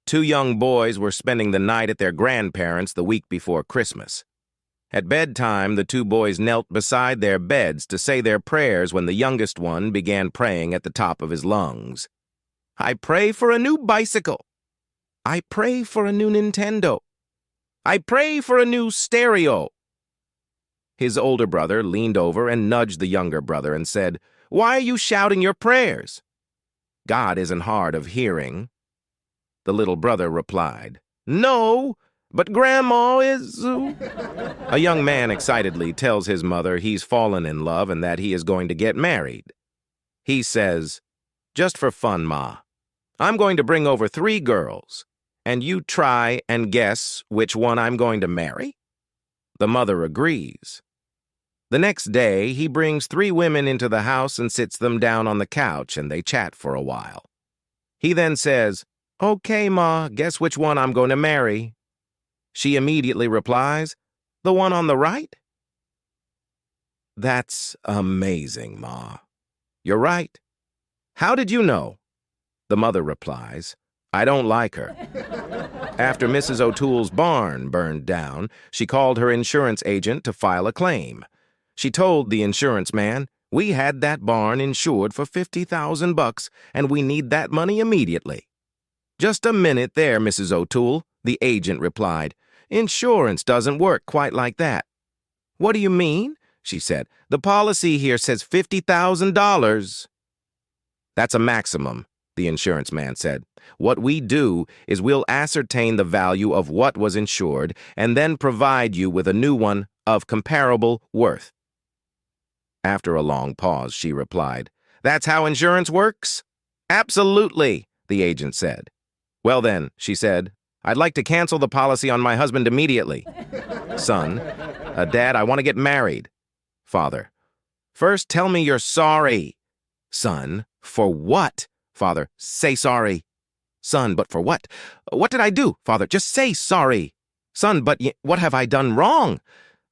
Two young boys were spending the night at their grandparents' the week before Christmas. At bedtime, the two boys knelt beside their beds to say their prayers when the youngest one began praying at the top of his lungs. "I pray for a new bicycle. I pray for a new Nintendo. I pray for a new stereo." His older brother leaned over and nudged the younger brother and said, "Why are you shouting your prayers?" "God isn't hard of hearing." The little brother replied, "No, but Grandma is—" A young man excitedly tells his mother he's fallen in love and that he is going to get married. He says, "Just for fun, Ma, I'm going to bring over 3 girls, and you try and guess which one I'm going to marry?" The mother agrees. The next day, he brings 3 women into the house and sits them down on the couch, and they chat for a while. He then says, "Okay, Ma, guess which one I'm going to marry." She immediately replies, "The one on the right?" "That's amazing, Ma." "You're right." "How did you know?" The mother replies, "I don't like her." After Mrs. O'Toole's barn burned down, she called her insurance agent to file a claim. She told the insurance man, "We had that barn insured for $50,000 and we need that money immediately." "Just a minute there, Mrs. O'Toole," the agent replied. "Insurance doesn't work quite like that." "What do you mean?" she said. "The policy here says $50,000. "That's a maximum," the insurance man said. "What we do is we'll ascertain the value of what was insured and then provide you with a new one of comparable worth." After a long pause, she replied, "That's how insurance works?" "Absolutely," the agent said. "Well then," she said, "I'd like to cancel the policy on my husband immediately." Son, "Dad, I want to get married." Father, "First tell me you're sorry." Son, "For what?" Father, "Say sorry." Son, "But for what?" "What did I do?" Father, "Just say sorry." Son, "But what have I done wrong?"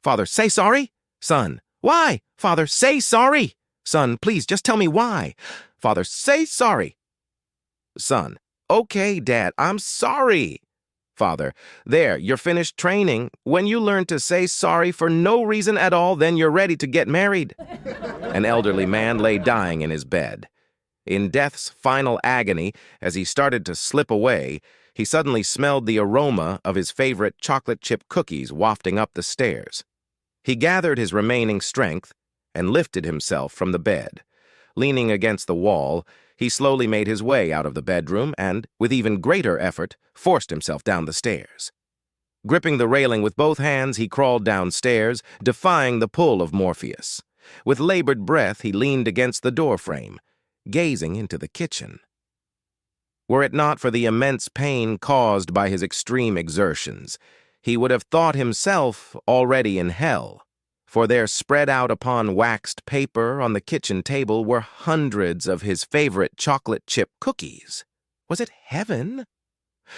Father, "Say sorry." Son, "Why?" Father, "Say sorry." Son, "Please, just tell me why." Father, "Say sorry." Son, "Okay, Dad, I'm sorry." Father, "There, you're finished training. When you learn to say sorry for no reason at all, then you're ready to get married." An elderly man lay dying in his bed. In death's final agony, as he started to slip away, he suddenly smelled the aroma of his favorite chocolate chip cookies wafting up the stairs. He gathered his remaining strength and lifted himself from the bed. Leaning against the wall, he slowly made his way out of the bedroom and, with even greater effort, forced himself down the stairs. Gripping the railing with both hands, he crawled downstairs, defying the pull of Morpheus. With labored breath, he leaned against the doorframe, gazing into the kitchen. Were it not for the immense pain caused by his extreme exertions, he would have thought himself already in hell. For there, spread out upon waxed paper on the kitchen table, were hundreds of his favorite chocolate chip cookies. Was it heaven?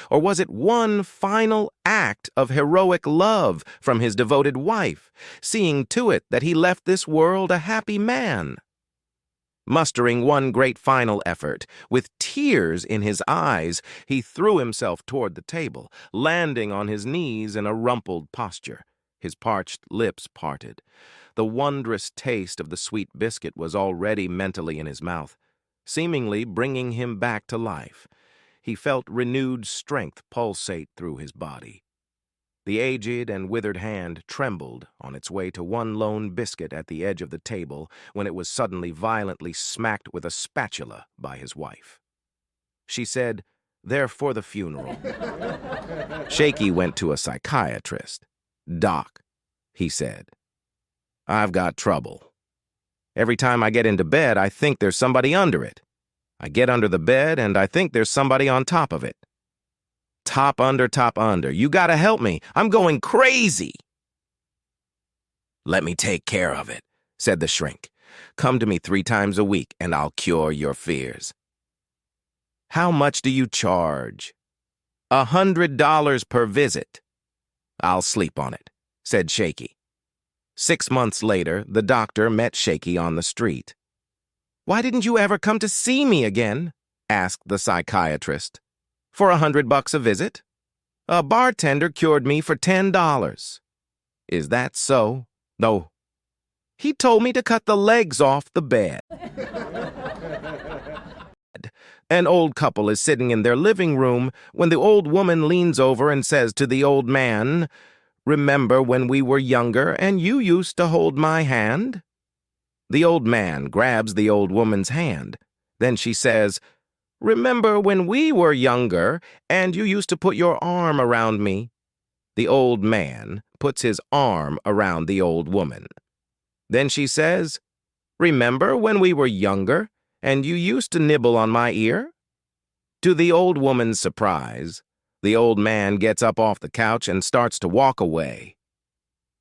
Or was it one final act of heroic love from his devoted wife, seeing to it that he left this world a happy man? Mustering one great final effort, with tears in his eyes, he threw himself toward the table, landing on his knees in a rumpled posture, his parched lips parted. The wondrous taste of the sweet biscuit was already mentally in his mouth, seemingly bringing him back to life. He felt renewed strength pulsate through his body. The aged and withered hand trembled on its way to one lone biscuit at the edge of the table when it was suddenly violently smacked with a spatula by his wife. She said, "They're for the funeral." Shaky went to a psychiatrist. "Doc," he said, "I've got trouble. Every time I get into bed, I think there's somebody under it. I get under the bed, and I think there's somebody on top of it. Top under, top under. You gotta help me. I'm going crazy." "Let me take care of it," said the shrink. "Come to me 3 times a week, and I'll cure your fears." "How much do you charge?" $100 per visit." "I'll sleep on it," said Shaky. 6 months later, the doctor met Shaky on the street. "Why didn't you ever come to see me again?" asked the psychiatrist. For $100 a visit? A bartender cured me for $10. Is that so? No. He told me to cut the legs off the bed. An old couple is sitting in their living room when the old woman leans over and says to the old man, "Remember when we were younger and you used to hold my hand?" The old man grabs the old woman's hand. Then she says, "Remember when we were younger and you used to put your arm around me?" The old man puts his arm around the old woman. Then she says, "Remember when we were younger and you used to nibble on my ear?" To the old woman's surprise, the old man gets up off the couch and starts to walk away.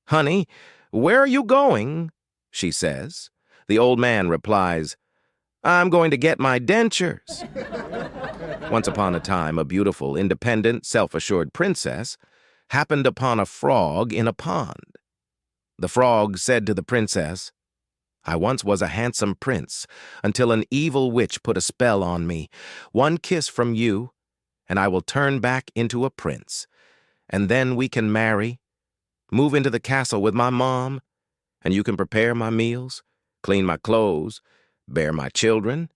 "Honey, where are you going?" she says. The old man replies, "I'm going to get my dentures." Once upon a time, a beautiful, independent, self-assured princess happened upon a frog in a pond. The frog said to the princess, "I once was a handsome prince until an evil witch put a spell on me. One kiss from you, and I will turn back into a prince. And then we can marry, move into the castle with my mom, and you can prepare my meals, clean my clothes, bear my children,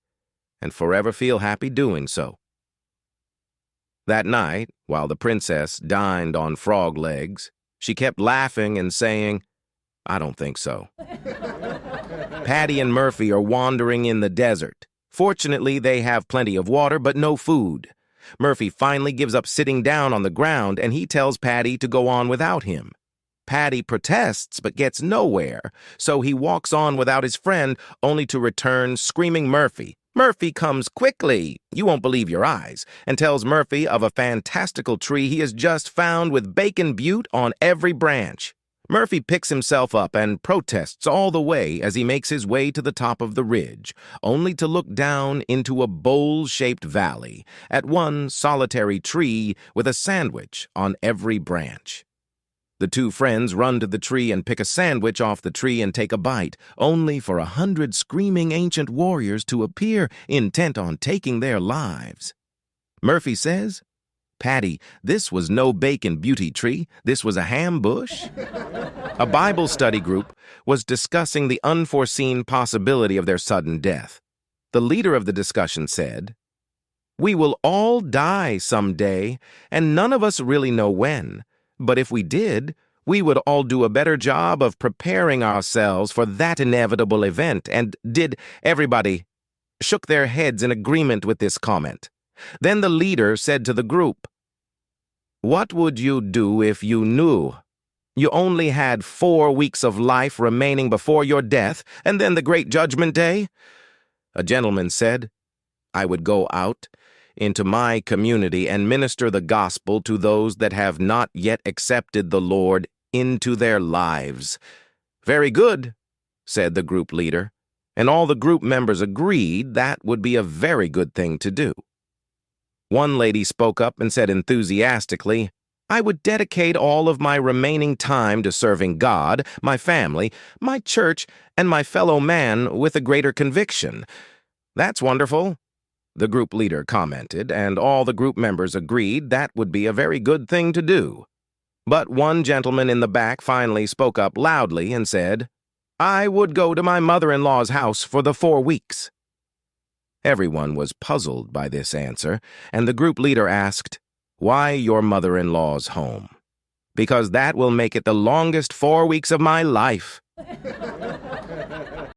and forever feel happy doing so." That night, while the princess dined on frog legs, she kept laughing and saying, "I don't think so." Patty and Murphy are wandering in the desert. Fortunately, they have plenty of water, but no food. Murphy finally gives up sitting down on the ground, and he tells Patty to go on without him. Patty protests, but gets nowhere, so he walks on without his friend, only to return screaming Murphy. Murphy comes quickly, you won't believe your eyes, and tells Murphy of a fantastical tree he has just found with bacon butte on every branch. Murphy picks himself up and protests all the way as he makes his way to the top of the ridge, only to look down into a bowl-shaped valley at one solitary tree with a sandwich on every branch. The two friends run to the tree and pick a sandwich off the tree and take a bite, only for 100 screaming ancient warriors to appear, intent on taking their lives. Murphy says, "Patty, this was no bacon beauty tree, this was a ham bush." A Bible study group was discussing the unforeseen possibility of their sudden death. The leader of the discussion said, "We will all die someday, and none of us really know when. But if we did, we would all do a better job of preparing ourselves for that inevitable event." And did everybody shook their heads in agreement with this comment. Then the leader said to the group, "What would you do if you knew you only had 4 weeks of life remaining before your death, and then the great judgment day?" A gentleman said, "I would go out into my community and minister the gospel to those that have not yet accepted the Lord into their lives." "Very good," said the group leader, and all the group members agreed that would be a very good thing to do. One lady spoke up and said enthusiastically, "I would dedicate all of my remaining time to serving God, my family, my church, and my fellow man with a greater conviction." "That's wonderful," the group leader commented, and all the group members agreed that would be a very good thing to do. But one gentleman in the back finally spoke up loudly and said, "I would go to my mother-in-law's house for the 4 weeks." Everyone was puzzled by this answer, and the group leader asked, "Why your mother-in-law's home?" "Because that will make it the longest 4 weeks of my life."